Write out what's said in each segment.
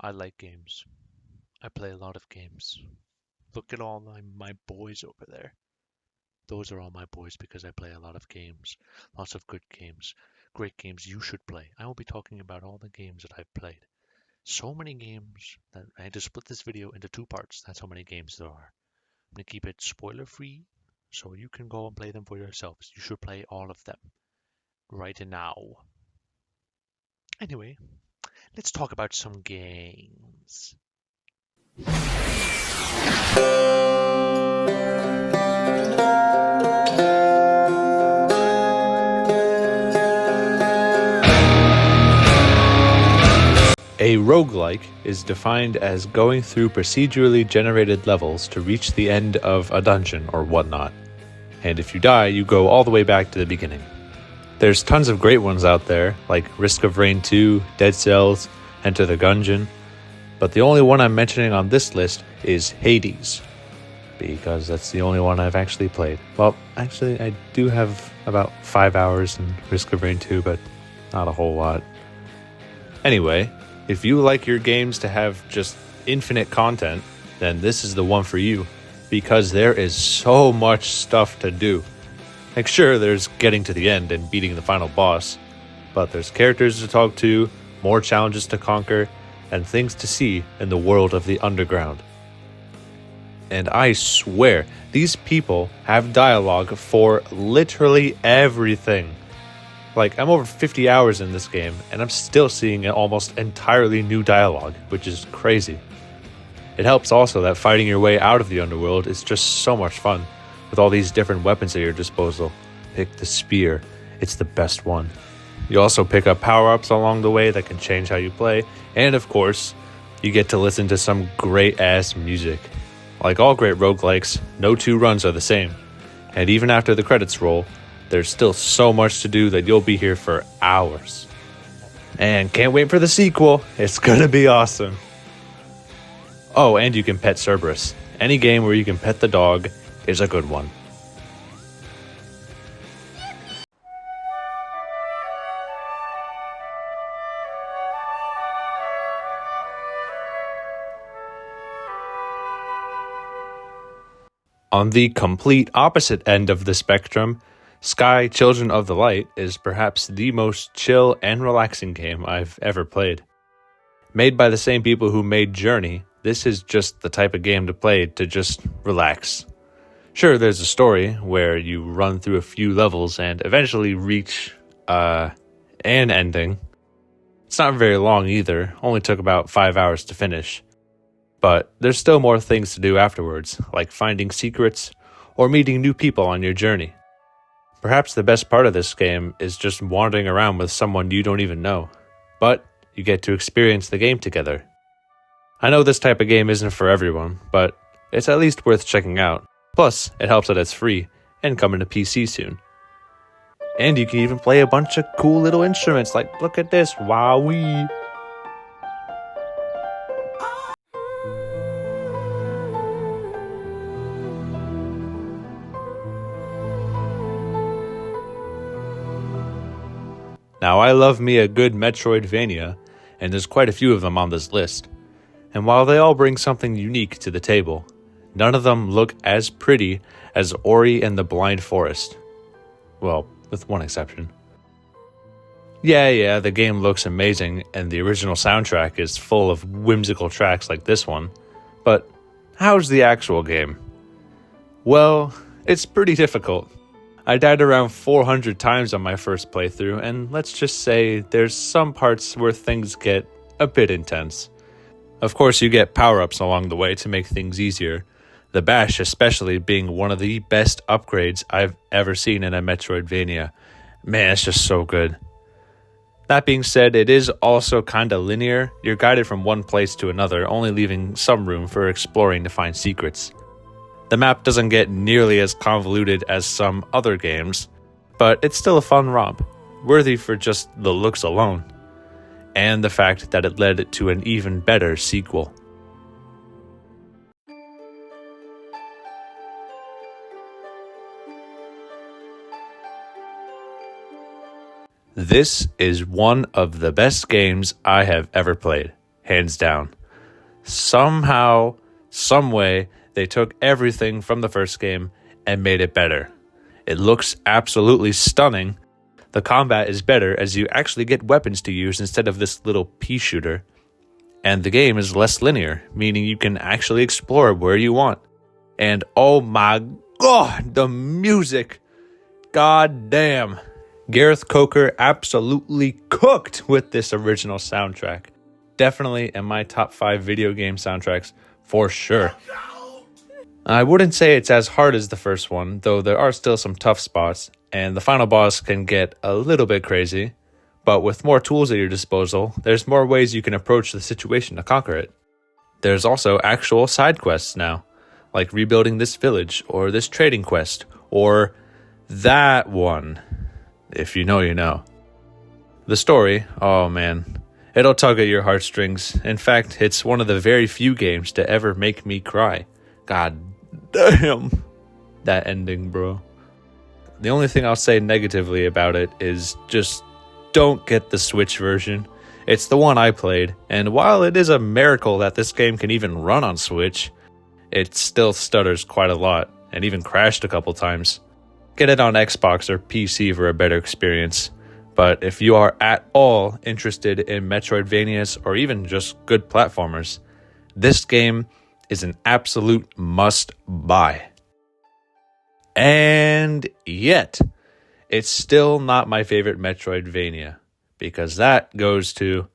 I like games. I play a lot of games. Look at all my boys over there. Those are all my boys because I play a lot of games. Lots of good games. Great games you should play. I will be talking about all the games that I've played. So many games that I had to split this video into two parts. That's how many games there are. I'm going to keep it spoiler free so you can go and play them for yourselves. You should play all of them right now. Anyway, let's talk about some games. A roguelike is defined as going through procedurally generated levels to reach the end of a dungeon or whatnot. And if you die, you go all the way back to the beginning. There's tons of great ones out there, like Risk of Rain 2, Dead Cells, Enter the Gungeon, but the only one I'm mentioning on this list is Hades, because that's the only one I've actually played. Well, actually, I do have about 5 hours in Risk of Rain 2, but not a whole lot. Anyway, if you like your games to have just infinite content, then this is the one for you, because there is so much stuff to do. Like, sure, there's getting to the end and beating the final boss, but there's characters to talk to, more challenges to conquer, and things to see in the world of the underground. And I swear, these people have dialogue for literally everything. Like, I'm over 50 hours in this game, and I'm still seeing an almost entirely new dialogue, which is crazy. It helps also that fighting your way out of the underworld is just so much fun, with all these different weapons at your disposal. Pick the spear, it's the best one. You also pick up power-ups along the way that can change how you play, and of course, you get to listen to some great-ass music. Like all great roguelikes, no two runs are the same, and even after the credits roll, there's still so much to do that you'll be here for hours. And can't wait for the sequel. It's gonna be awesome. Oh, and you can pet Cerberus. Any game where you can pet the dog is a good one. On the complete opposite end of the spectrum, Sky Children of the Light is perhaps the most chill and relaxing game I've ever played. Made by the same people who made Journey, this is just the type of game to play to just relax. Sure, there's a story where you run through a few levels and eventually reach an ending. It's not very long either, only took about 5 hours to finish. But there's still more things to do afterwards, like finding secrets or meeting new people on your journey. Perhaps the best part of this game is just wandering around with someone you don't even know, but you get to experience the game together. I know this type of game isn't for everyone, but it's at least worth checking out. Plus, it helps that it's free and coming to PC soon. And you can even play a bunch of cool little instruments, like look at this, wowee! Now, I love me a good Metroidvania, and there's quite a few of them on this list. And while they all bring something unique to the table, none of them look as pretty as Ori and the Blind Forest. Well, with one exception. Yeah, the game looks amazing, and the original soundtrack is full of whimsical tracks like this one, but how's the actual game? Well, it's pretty difficult. I died around 400 times on my first playthrough, and let's just say there's some parts where things get a bit intense. Of course, you get power-ups along the way to make things easier, the bash especially being one of the best upgrades I've ever seen in a Metroidvania. Man, it's just so good. That being said, it is also kinda linear. You're guided from one place to another, only leaving some room for exploring to find secrets. The map doesn't get nearly as convoluted as some other games, but it's still a fun romp, worthy for just the looks alone, and the fact that it led to an even better sequel. This is one of the best games I have ever played, hands down. Somehow, some way, they took everything from the first game and made it better. It looks absolutely stunning. The combat is better as you actually get weapons to use instead of this little pea shooter. And the game is less linear, meaning you can actually explore where you want. And oh my god, the music! God damn. Gareth Coker absolutely cooked with this original soundtrack. Definitely in my top 5 video game soundtracks for sure. I wouldn't say it's as hard as the first one, though there are still some tough spots, and the final boss can get a little bit crazy. But with more tools at your disposal, there's more ways you can approach the situation to conquer it. There's also actual side quests now, like rebuilding this village, or this trading quest, or that one. If you know, you know. The story, oh man, it'll tug at your heartstrings. In fact, it's one of the very few games to ever make me cry. God damn, that ending, bro. The only thing I'll say negatively about it is just don't get the Switch version. It's the one I played, and while it is a miracle that this game can even run on Switch, it still stutters quite a lot, and even crashed a couple times. Get it on Xbox or PC for a better experience. But if you are at all interested in Metroidvanias or even just good platformers, this game is an absolute must-buy. And yet, it's still not my favorite Metroidvania, because that goes to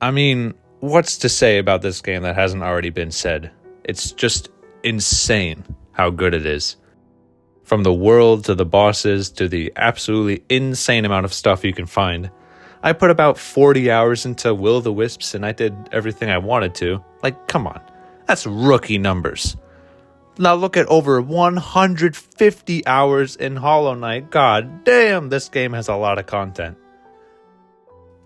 I mean, what's to say about this game that hasn't already been said? It's just insane how good it is. From the world to the bosses to the absolutely insane amount of stuff you can find. I put about 40 hours into Will the Wisps and I did everything I wanted to. Like, come on, that's rookie numbers. Now look at over 150 hours in Hollow Knight. God damn, this game has a lot of content.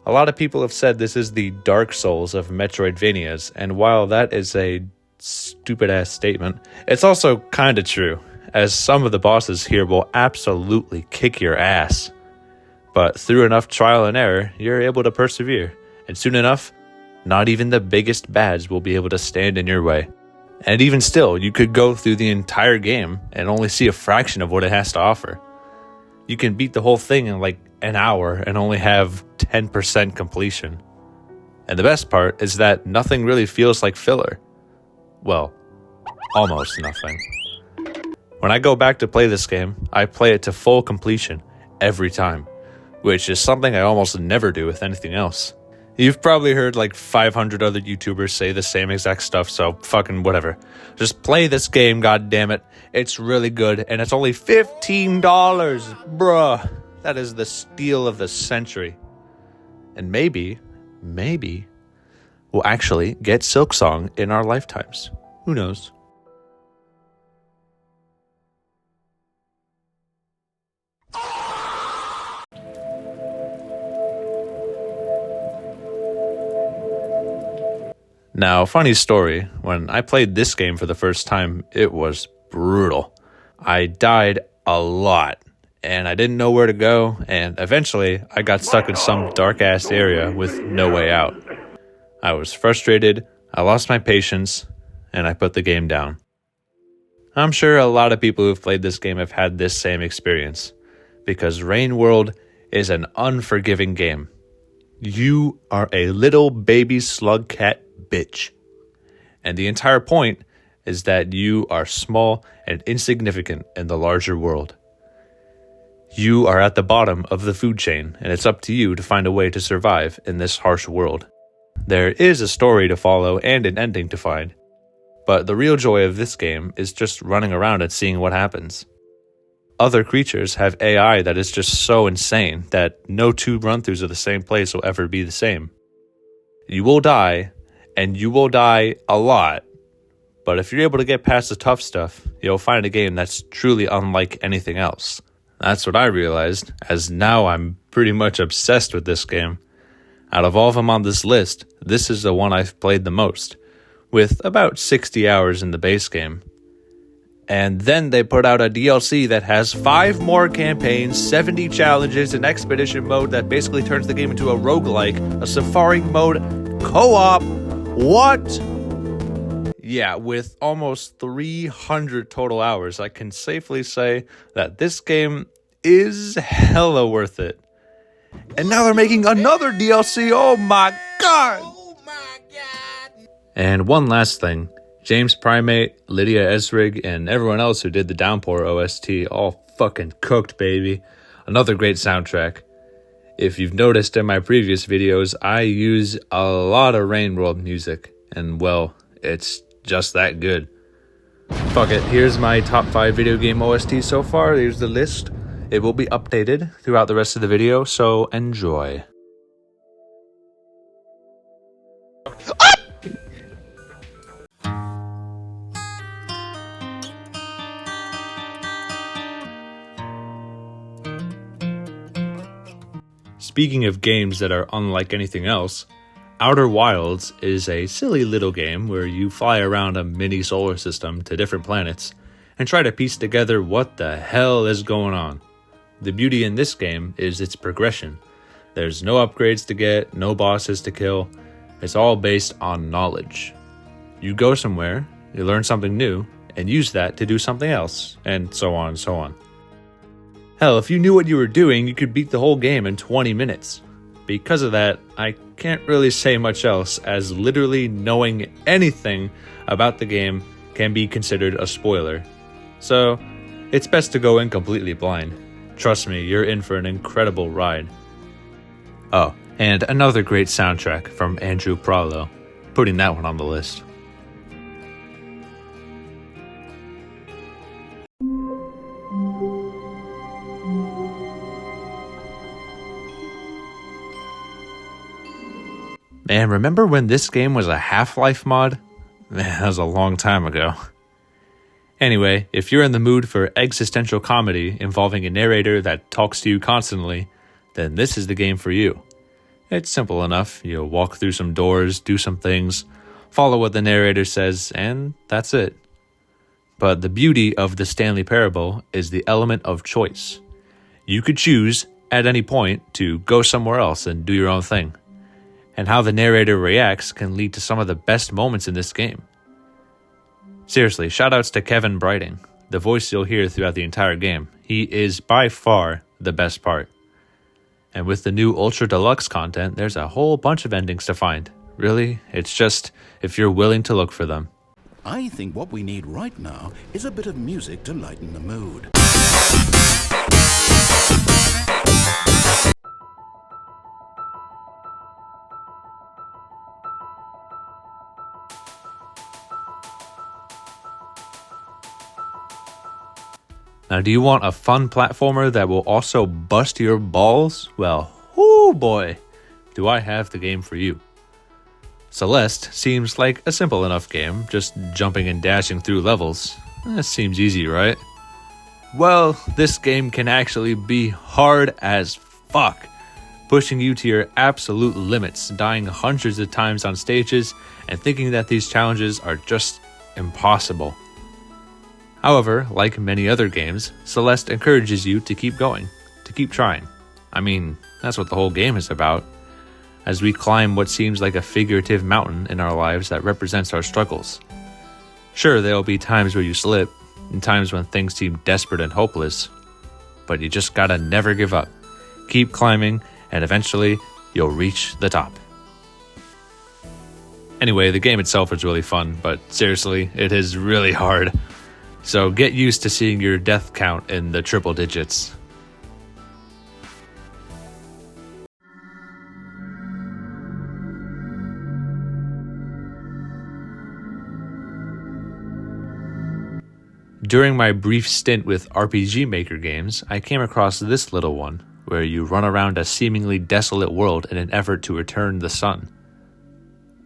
A lot of people have said this is the Dark Souls of Metroidvanias, and while that is a stupid-ass statement, it's also kinda true, as some of the bosses here will absolutely kick your ass. But through enough trial and error, you're able to persevere, and soon enough, not even the biggest bads will be able to stand in your way. And even still, you could go through the entire game and only see a fraction of what it has to offer. You can beat the whole thing in like an hour and only have 10% completion. And the best part is that nothing really feels like filler. Well, almost nothing. When I go back to play this game, I play it to full completion every time, which is something I almost never do with anything else. You've probably heard like 500 other YouTubers say the same exact stuff, so fucking whatever. Just play this game, goddammit. It's really good, and it's only $15, bruh. That is the steal of the century. And maybe, we'll actually get Silksong in our lifetimes. Who knows? Now, funny story, when I played this game for the first time, it was brutal. I died a lot, and I didn't know where to go, and eventually I got stuck in some dark-ass area with no way out. I was frustrated, I lost my patience, and I put the game down. I'm sure a lot of people who've played this game have had this same experience, because Rain World is an unforgiving game. You are a little baby slug cat bitch. And the entire point is that you are small and insignificant in the larger world. You are at the bottom of the food chain, and it's up to you to find a way to survive in this harsh world. There is a story to follow and an ending to find, but the real joy of this game is just running around and seeing what happens. Other creatures have AI that is just so insane that no two run-throughs of the same place will ever be the same. You will die, and you will die a lot, but if you're able to get past the tough stuff, you'll find a game that's truly unlike anything else. That's what I realized, as now I'm pretty much obsessed with this game. Out of all of them on this list, this is the one I've played the most, with about 60 hours in the base game. And then they put out a DLC that has 5 more campaigns, 70 challenges, an expedition mode that basically turns the game into a roguelike, a safari mode, co-op. What? Yeah, with almost 300 total hours, I can safely say that this game is hella worth it. And now they're making another DLC. Oh my god! And one last thing. James Primate, Lydia Esrig, and everyone else who did the Downpour OST all fucking cooked, baby. Another great soundtrack. If you've noticed in my previous videos, I use a lot of Rain World music. And well, it's just that good. Fuck it, here's my top 5 video game OSTs so far. Here's the list. It will be updated throughout the rest of the video, so enjoy. Speaking of games that are unlike anything else, Outer Wilds is a silly little game where you fly around a mini solar system to different planets and try to piece together what the hell is going on. The beauty in this game is its progression. There's no upgrades to get, no bosses to kill. It's all based on knowledge. You go somewhere, you learn something new, and use that to do something else, and so on and so on. Hell, if you knew what you were doing, you could beat the whole game in 20 minutes. Because of that, I can't really say much else, as literally knowing anything about the game can be considered a spoiler. So, it's best to go in completely blind. Trust me, you're in for an incredible ride. Oh, and another great soundtrack from Andrew Pralo. Putting that one on the list. Man, remember when this game was a Half-Life mod? Man, that was a long time ago. Anyway, if you're in the mood for existential comedy involving a narrator that talks to you constantly, then this is the game for you. It's simple enough. You'll walk through some doors, do some things, follow what the narrator says, and that's it. But the beauty of the Stanley Parable is the element of choice. You could choose, at any point, to go somewhere else and do your own thing. And how the narrator reacts can lead to some of the best moments in this game. Seriously, shoutouts to Kevin Brighting, the voice you'll hear throughout the entire game. He is by far the best part. And with the new Ultra Deluxe content, there's a whole bunch of endings to find. Really, it's just if you're willing to look for them. I think what we need right now is a bit of music to lighten the mood. Now, do you want a fun platformer that will also bust your balls? Well, oh boy, do I have the game for you. Celeste seems like a simple enough game, just jumping and dashing through levels. That seems easy, right? Well, this game can actually be hard as fuck, pushing you to your absolute limits, dying hundreds of times on stages, and thinking that these challenges are just impossible. However, like many other games, Celeste encourages you to keep going, to keep trying. I mean, that's what the whole game is about. As we climb what seems like a figurative mountain in our lives that represents our struggles. Sure, there'll be times where you slip, and times when things seem desperate and hopeless, but you just gotta never give up. Keep climbing, and eventually, you'll reach the top. Anyway, the game itself is really fun, but seriously, it is really hard. So get used to seeing your death count in the triple digits. During my brief stint with RPG Maker games, I came across this little one, where you run around a seemingly desolate world in an effort to return the sun.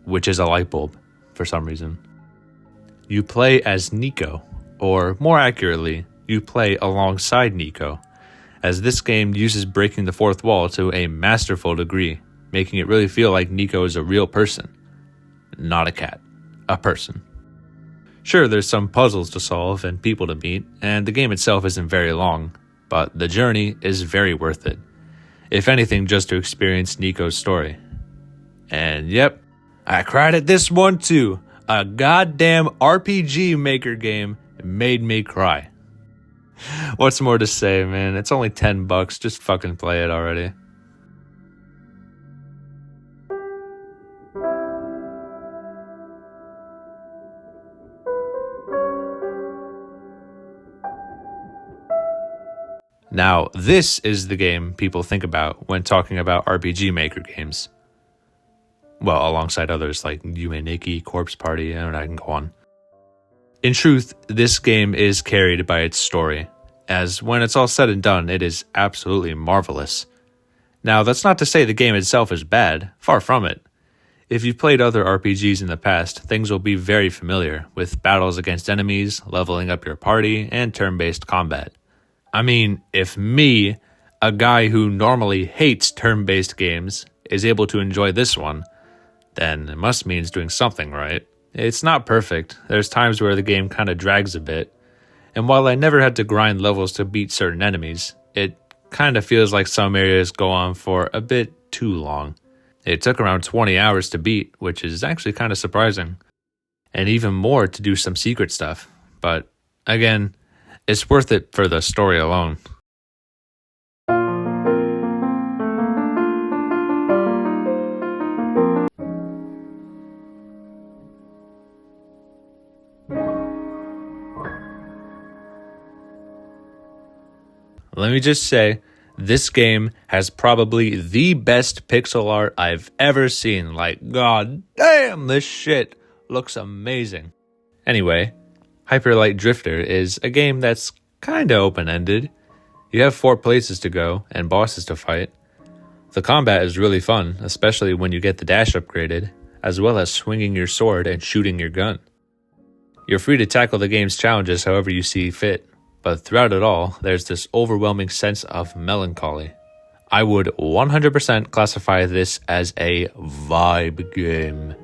Which is a light bulb, for some reason. You play as Nico. Or, more accurately, you play alongside Nico, as this game uses breaking the fourth wall to a masterful degree, making it really feel like Nico is a real person, not a cat. a person. Sure, there's some puzzles to solve and people to meet, and the game itself isn't very long, but the journey is very worth it. If anything, just to experience Nico's story. And yep, I cried at this one too. A goddamn RPG Maker game made me cry. What's more to say, man? It's only $10. Just fucking play it already. Now, this is the game people think about when talking about RPG Maker games. Well, alongside others like Yume Nikki, Corpse Party, and I can go on. In truth, this game is carried by its story, as when it's all said and done, it is absolutely marvelous. Now, that's not to say the game itself is bad, far from it. If you've played other RPGs in the past, things will be very familiar, with battles against enemies, leveling up your party, and turn-based combat. I mean, if me, a guy who normally hates turn-based games, is able to enjoy this one, then it must mean it's doing something right. It's not perfect. There's times where the game kind of drags a bit. And while I never had to grind levels to beat certain enemies, it kind of feels like some areas go on for a bit too long. It took around 20 hours to beat, which is actually kind of surprising. And even more to do some secret stuff. But again, it's worth it for the story alone. Let me just say, this game has probably the best pixel art I've ever seen. Like, god damn, this shit looks amazing. Anyway, Hyper Light Drifter is a game that's kinda open-ended. You have 4 places to go and bosses to fight. The combat is really fun, especially when you get the dash upgraded, as well as swinging your sword and shooting your gun. You're free to tackle the game's challenges however you see fit, but throughout it all, there's this overwhelming sense of melancholy. I would 100% classify this as a vibe game,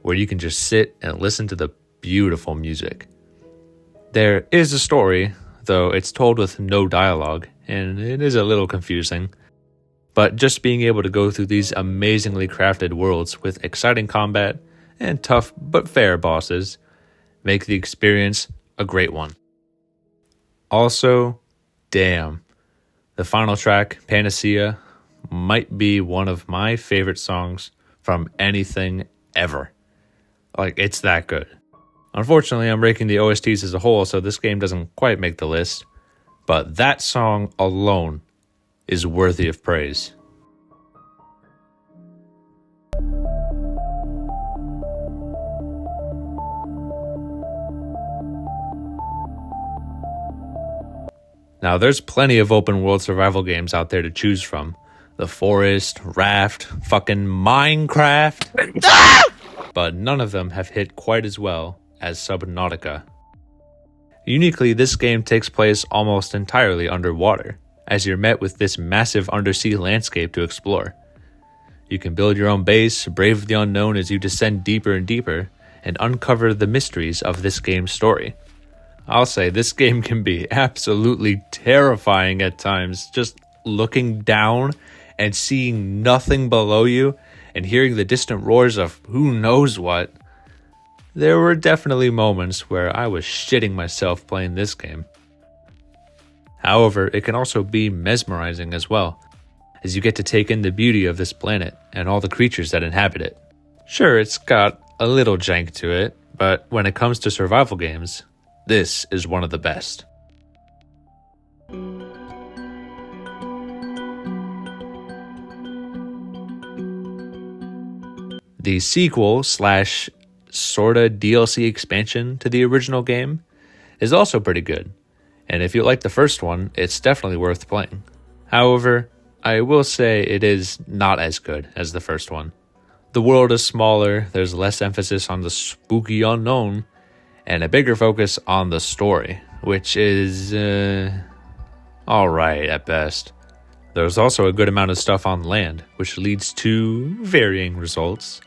where you can just sit and listen to the beautiful music. There is a story, though it's told with no dialogue, and it is a little confusing. But just being able to go through these amazingly crafted worlds with exciting combat and tough but fair bosses make the experience a great one. Also, damn, the final track, Panacea, might be one of my favorite songs from anything ever. Like, it's that good. Unfortunately, I'm ranking the OSTs as a whole, so this game doesn't quite make the list. But that song alone is worthy of praise. Now, there's plenty of open world survival games out there to choose from. The Forest, Raft, fucking Minecraft. But none of them have hit quite as well as Subnautica. Uniquely, this game takes place almost entirely underwater, as you're met with this massive undersea landscape to explore. You can build your own base, brave the unknown as you descend deeper and deeper, and uncover the mysteries of this game's story. I'll say this game can be absolutely terrifying at times, just looking down and seeing nothing below you and hearing the distant roars of who knows what. There were definitely moments where I was shitting myself playing this game. However, it can also be mesmerizing as well, as you get to take in the beauty of this planet and all the creatures that inhabit it. Sure, it's got a little jank to it, but when it comes to survival games, this is one of the best. The sequel / sorta DLC expansion to the original game is also pretty good, and if you like the first one, it's definitely worth playing. However, I will say it is not as good as the first one. The world is smaller, there's less emphasis on the spooky unknown, and a bigger focus on the story, which is alright at best. There's also a good amount of stuff on land, which leads to varying results.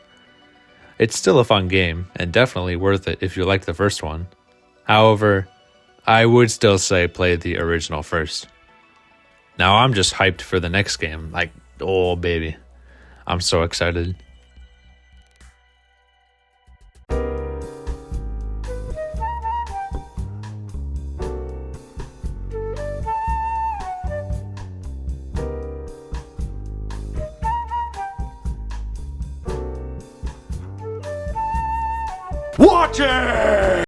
It's still a fun game, and definitely worth it if you like the first one. However, I would still say play the original first. Now I'm just hyped for the next game, like, oh baby. I'm so excited. Watch it!